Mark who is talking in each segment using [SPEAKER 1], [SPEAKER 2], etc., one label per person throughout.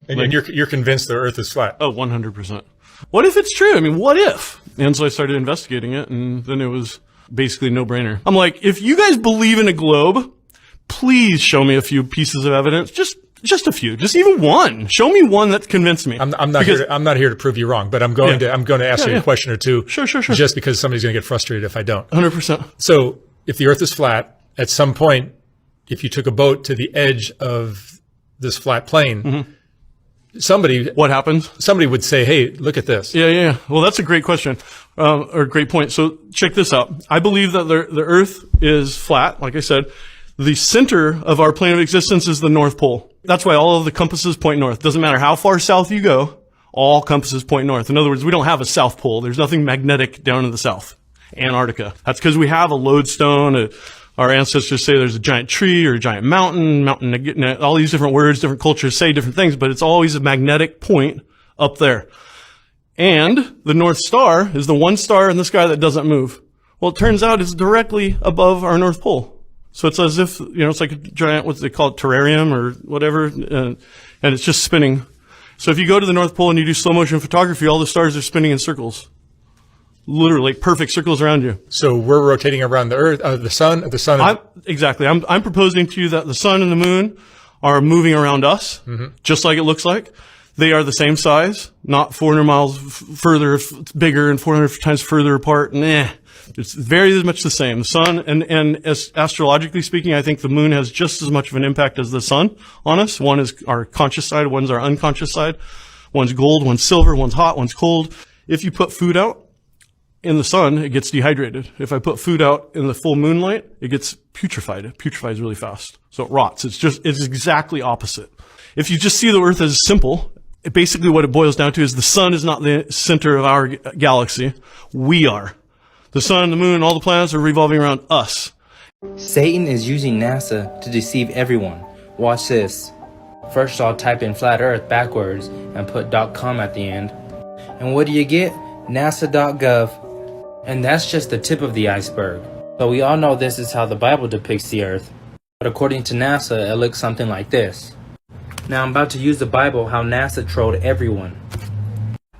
[SPEAKER 1] And you're convinced the Earth is flat?
[SPEAKER 2] Oh, 100%. What if it's true? I mean, what if? And so I started investigating it, and then it was basically no-brainer. I'm like, if you guys believe in a globe, please show me a few pieces of evidence. Just a few. Just even one. Show me one that convinced me.
[SPEAKER 1] I'm not here to prove you wrong, but I'm going to ask you a question or two.
[SPEAKER 2] Sure.
[SPEAKER 1] Just because somebody's going to get frustrated if I don't.
[SPEAKER 2] 100%.
[SPEAKER 1] So if the Earth is flat, at some point, if you took a boat to the edge of this flat plane, what happens? Somebody would say, hey, look at this.
[SPEAKER 2] Yeah. Well, that's a great question, or a great point. So check this out. I believe that the Earth is flat, like I said. The center of our plane of existence is the North Pole. That's why all of the compasses point north. Doesn't matter how far south you go, all compasses point north. In other words, we don't have a South Pole. There's nothing magnetic down in the south. Antarctica. That's because we have a lodestone. Our ancestors say there's a giant tree or a giant mountain, all these different words, different cultures say different things, but it's always a magnetic point up there. And the North Star is the one star in the sky that doesn't move. Well, it turns out it's directly above our North Pole. So it's as if, it's like a giant, what they call it, terrarium or whatever, and it's just spinning. So if you go to the North Pole and you do slow motion photography, all the stars are spinning in circles. Literally perfect circles around you.
[SPEAKER 1] So we're rotating around the Earth, the sun.
[SPEAKER 2] Exactly. I'm proposing to you that the sun and the moon are moving around us, just like it looks like. They are the same size, not 400 miles further, bigger and 400 times further apart. It's very much the same. The sun, and as astrologically speaking, I think the moon has just as much of an impact as the sun on us. One is our conscious side, one's our unconscious side. One's gold, one's silver, one's hot, one's cold. If you put food out in the sun, it gets dehydrated. If I put food out in the full moonlight, it gets putrefied. It putrefies really fast. So it rots. It's exactly opposite. If you just see the Earth as simple, basically what it boils down to is the sun is not the center of our galaxy. We are. The sun and the moon and all the planets are revolving around us.
[SPEAKER 3] Satan is using NASA to deceive everyone. Watch this. First I'll type in flat earth backwards and put .com at the end. And what do you get? NASA.gov. And that's just the tip of the iceberg. So we all know this is how the Bible depicts the earth. But according to NASA, it looks something like this. Now I'm about to use the Bible how NASA trolled everyone.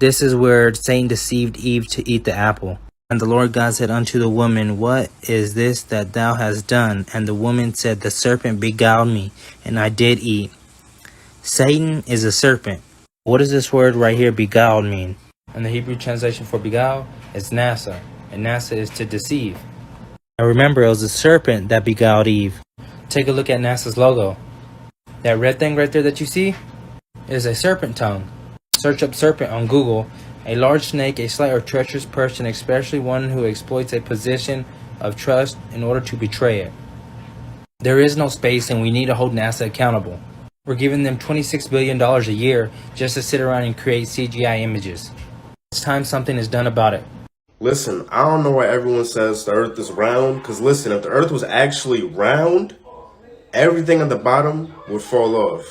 [SPEAKER 3] This is where Satan deceived Eve to eat the apple. And the Lord God said unto the woman, What is this that thou hast done? And the woman said, The serpent beguiled me, and I did eat. Satan is a serpent. What does this word right here, beguiled, mean? And the Hebrew translation for beguile is NASA, and NASA is to deceive. And remember, it was the serpent that beguiled Eve. Take a look at NASA's logo. That red thing right there that you see is a serpent tongue. Search up serpent on Google. A large snake, a sly or treacherous person, especially one who exploits a position of trust in order to betray it. There is no space, and we need to hold NASA accountable. We're giving them $26 billion a year just to sit around and create CGI images. It's time something is done about it.
[SPEAKER 4] Listen, I don't know why everyone says the Earth is round, because listen, if the Earth was actually round, everything at the bottom would fall off.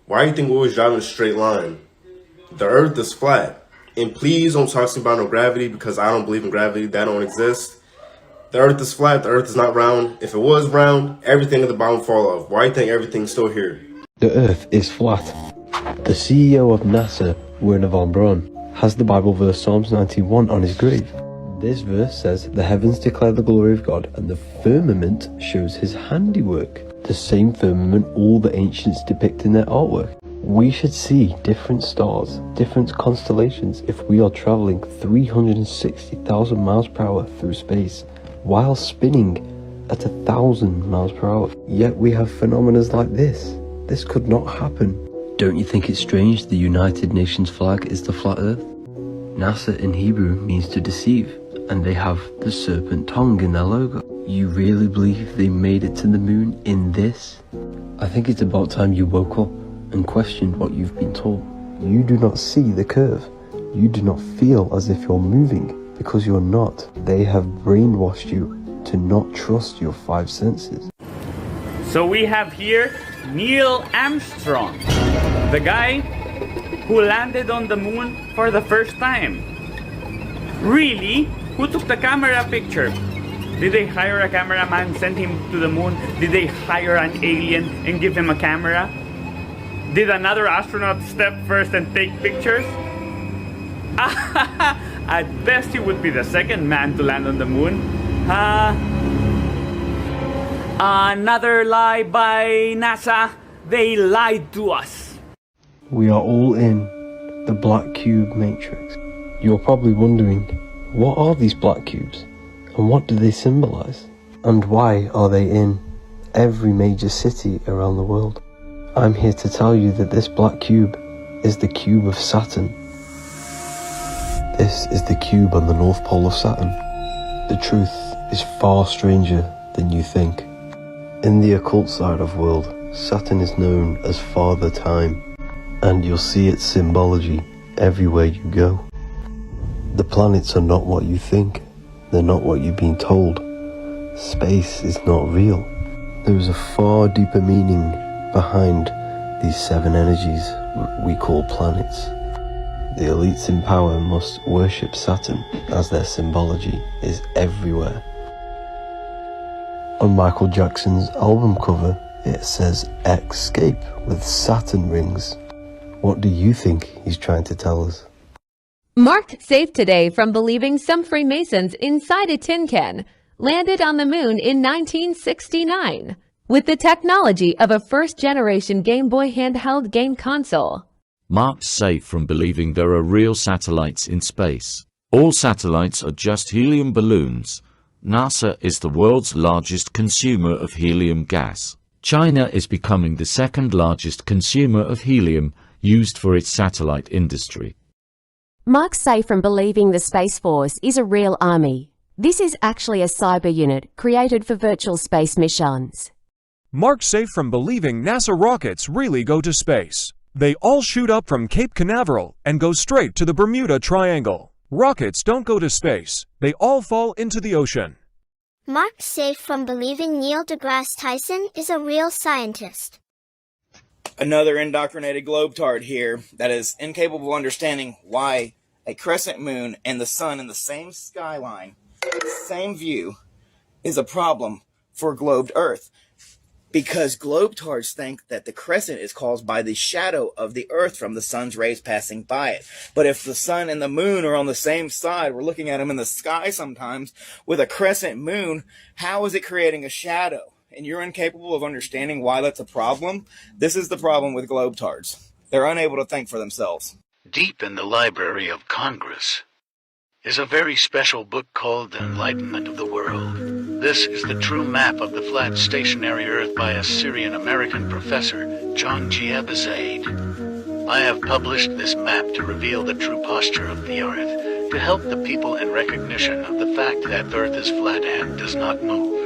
[SPEAKER 4] Why do you think we always drive in a straight line? The Earth is flat. And please don't talk to me about no gravity, because I don't believe in gravity. That don't exist. The Earth is flat. The Earth is not round. If it was round, everything at the bottom fall off. Why do you think everything's still here?
[SPEAKER 5] The Earth is flat. The CEO of NASA, Werner von Braun, has the Bible verse Psalms 91 on his grave. This verse says, The heavens declare the glory of God, and the firmament shows his handiwork. The same firmament all the ancients depict in their artwork. We should see different stars, different constellations if we are traveling 360,000 miles per hour through space while spinning at 1,000 miles per hour. Yet we have phenomena like this. This could not happen. Don't you think it's strange the United Nations flag is the flat earth? NASA in Hebrew means to deceive, and they have the serpent tongue in their logo. You really believe they made it to the moon in this? I think it's about time you woke up and questioned what you've been told. You do not see the curve. You do not feel as if you're moving, because you're not. They have brainwashed you to not trust your five senses.
[SPEAKER 6] So we have here Neil Armstrong, the guy who landed on the moon for the first time. Really? Who took the camera picture? Did they hire a cameraman, send him to the moon? Did they hire an alien and give him a camera? Did another astronaut step first and take pictures? At best, he would be the second man to land on the moon. Another lie by NASA. They lied to us.
[SPEAKER 5] We are all in the black cube matrix. You're probably wondering, what are these black cubes? And what do they symbolize? And why are they in every major city around the world? I'm here to tell you that this black cube is the cube of Saturn. This is the cube on the North Pole of Saturn. The truth is far stranger than you think. In the occult side of world, Saturn is known as Father Time, and you'll see its symbology everywhere you go. The planets are not what you think. They're not what you've been told. Space is not real. There is a far deeper meaning behind these 7 energies we call planets. The elites in power must worship Saturn as their symbology is everywhere. On Michael Jackson's album cover, it says Escape with Saturn rings. What do you think he's trying to tell us?
[SPEAKER 7] Marked safe today from believing some Freemasons inside a tin can landed on the moon in 1969 with the technology of a first-generation Game Boy handheld game console.
[SPEAKER 8] Marked safe from believing there are real satellites in space. All satellites are just helium balloons. NASA is the world's largest consumer of helium gas. China is becoming the second largest consumer of helium used for its satellite industry.
[SPEAKER 9] Marked safe from believing the Space Force is a real army. This is actually a cyber unit created for virtual space missions.
[SPEAKER 10] Marked safe from believing NASA rockets really go to space. They all shoot up from Cape Canaveral and go straight to the Bermuda Triangle. Rockets don't go to space. They all fall into the ocean.
[SPEAKER 11] Marked safe from believing Neil deGrasse Tyson is a real scientist.
[SPEAKER 12] Another indoctrinated globetard here that is incapable of understanding why a crescent moon and the sun in the same skyline, same view, is a problem for globed Earth. Because globetards think that the crescent is caused by the shadow of the Earth from the sun's rays passing by it. But if the sun and the moon are on the same side, we're looking at them in the sky sometimes with a crescent moon, how is it creating a shadow? And you're incapable of understanding why that's a problem? This is the problem with globetards. They're unable to think for themselves.
[SPEAKER 13] Deep in the Library of Congress is a very special book called The Enlightenment of the World. This is the true map of the flat stationary Earth by a Syrian-American professor, John G. Abizaid. I have published this map to reveal the true posture of the Earth, to help the people in recognition of the fact that the Earth is flat and does not move.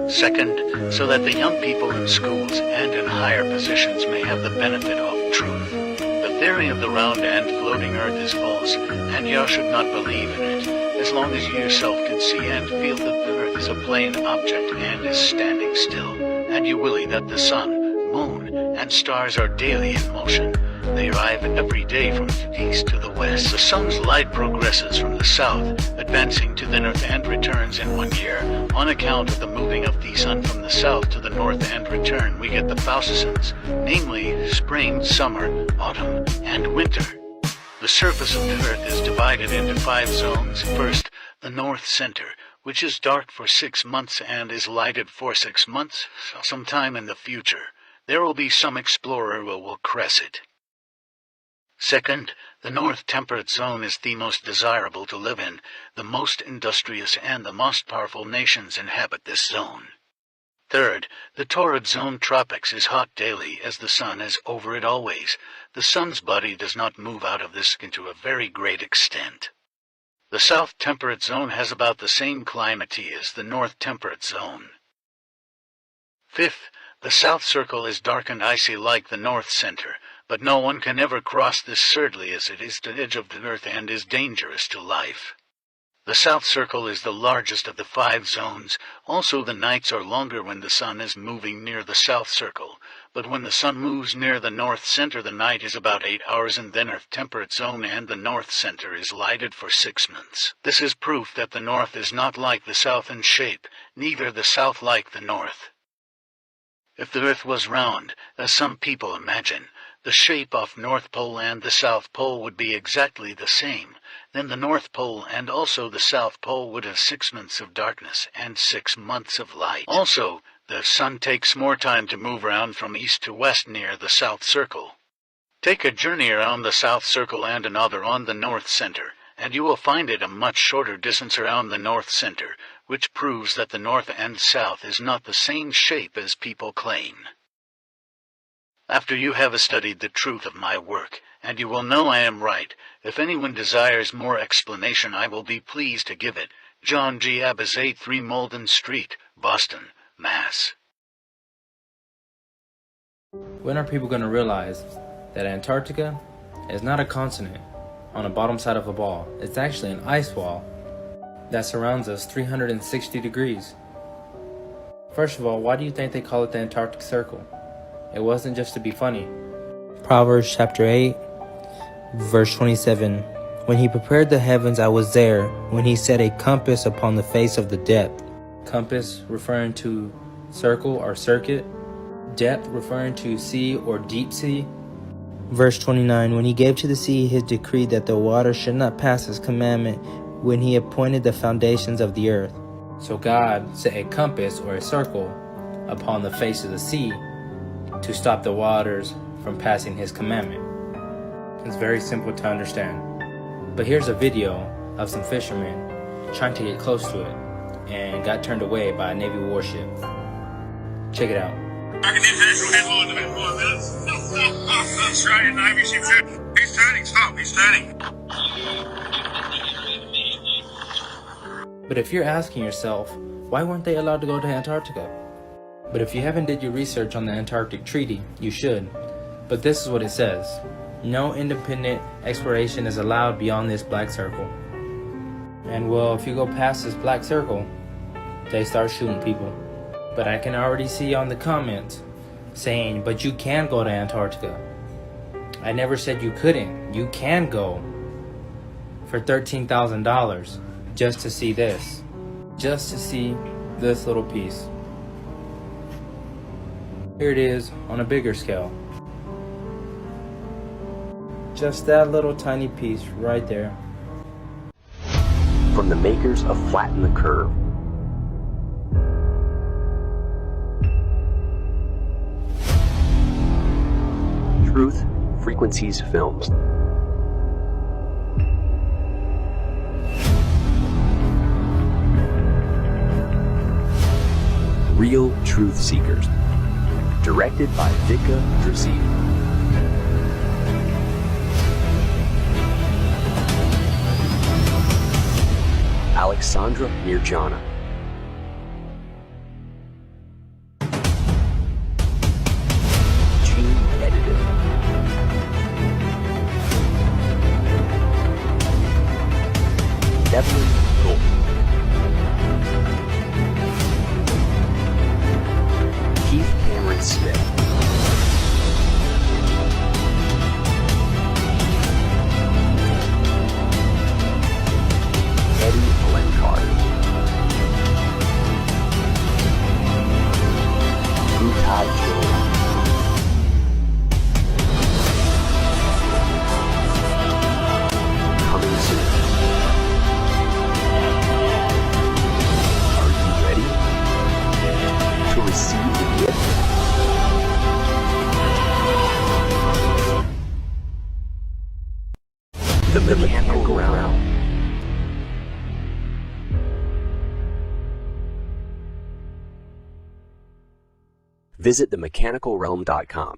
[SPEAKER 13] Second, so that the young people in schools and in higher positions may have the benefit of truth. The theory of the round and floating Earth is false, and you should not believe in it, as long as you yourself can see and feel that the Earth is a plane object and is standing still, and you will that the sun, moon, and stars are daily in motion. They arrive every day from the east to the west. The sun's light progresses from the south, advancing to the north and returns in 1 year. On account of the moving of the sun from the south to the north and return, we get the seasons, namely spring, summer, autumn, and winter. The surface of the Earth is divided into 5 zones. First, the north center, which is dark for 6 months and is lighted for 6 months. Sometime in the future, there will be some explorer who will cross it. Second, the North Temperate Zone is the most desirable to live in. The most industrious and the most powerful nations inhabit this zone. Third, the Torrid Zone Tropics is hot daily, as the sun is over it always. The sun's body does not move out of this to a very great extent. The South Temperate Zone has about the same climate as the North Temperate Zone. Fifth, the South Circle is dark and icy like the North Center, but no one can ever cross this certainly, as it is the edge of the Earth and is dangerous to life. The South Circle is the largest of the 5 zones. Also, the nights are longer when the sun is moving near the South Circle, but when the sun moves near the North Center, the night is about 8 hours, and then Earth Temperate Zone and the North Center is lighted for 6 months. This is proof that the North is not like the South in shape, neither the South like the North. If the Earth was round, as some people imagine, the shape of North Pole and the South Pole would be exactly the same, then the North Pole and also the South Pole would have 6 months of darkness and 6 months of light. Also, the sun takes more time to move around from east to west near the South Circle. Take a journey around the South Circle and another on the North Center, and you will find it a much shorter distance around the North Center, which proves that the North and South is not the same shape as people claim. After you have studied the truth of my work, and you will know I am right, if anyone desires more explanation I will be pleased to give it. John G. Abbas, 83 Malden Street, Boston, Mass.
[SPEAKER 3] When are people going to realize that Antarctica is not a continent on the bottom side of a ball? It's actually an ice wall that surrounds us 360 degrees. First of all, why do you think they call it the Antarctic Circle? It wasn't just to be funny. Proverbs chapter 8, verse 27. When he prepared the heavens, I was there, when he set a compass upon the face of the depth. Compass referring to circle or circuit. Depth referring to sea or deep sea. Verse 29. When he gave to the sea his decree that the water should not pass his commandment, when he appointed the foundations of the earth. So God set a compass or a circle upon the face of the sea to stop the waters from passing his commandment. It's very simple to understand. But here's a video of some fishermen trying to get close to it and got turned away by a Navy warship. Check it out.
[SPEAKER 14] That's right, Navy ship. He's turning, stop, he's turning.
[SPEAKER 3] But if you're asking yourself, why weren't they allowed to go to Antarctica? But if you haven't did your research on the Antarctic Treaty, you should. But this is what it says. No independent exploration is allowed beyond this black circle. And well, if you go past this black circle, they start shooting people. But I can already see on the comments saying, but you can go to Antarctica. I never said you couldn't. You can go for $13,000 just to see this. Just to see this little piece. Here it is on a bigger scale. Just that little tiny piece right there.
[SPEAKER 15] From the makers of Flatten the Curve. Truth Frequencies Films. Real Truth Seekers. Directed by Vika Drusy. Alexandra Mirjana. Gene edited. Devlin Gold. Keith Cameron Smith. Eddie Blenchard. Butai Joe. Coming soon. Are you ready to receive the gift? The Mechanical Realm. Visit themechanicalrealm.com.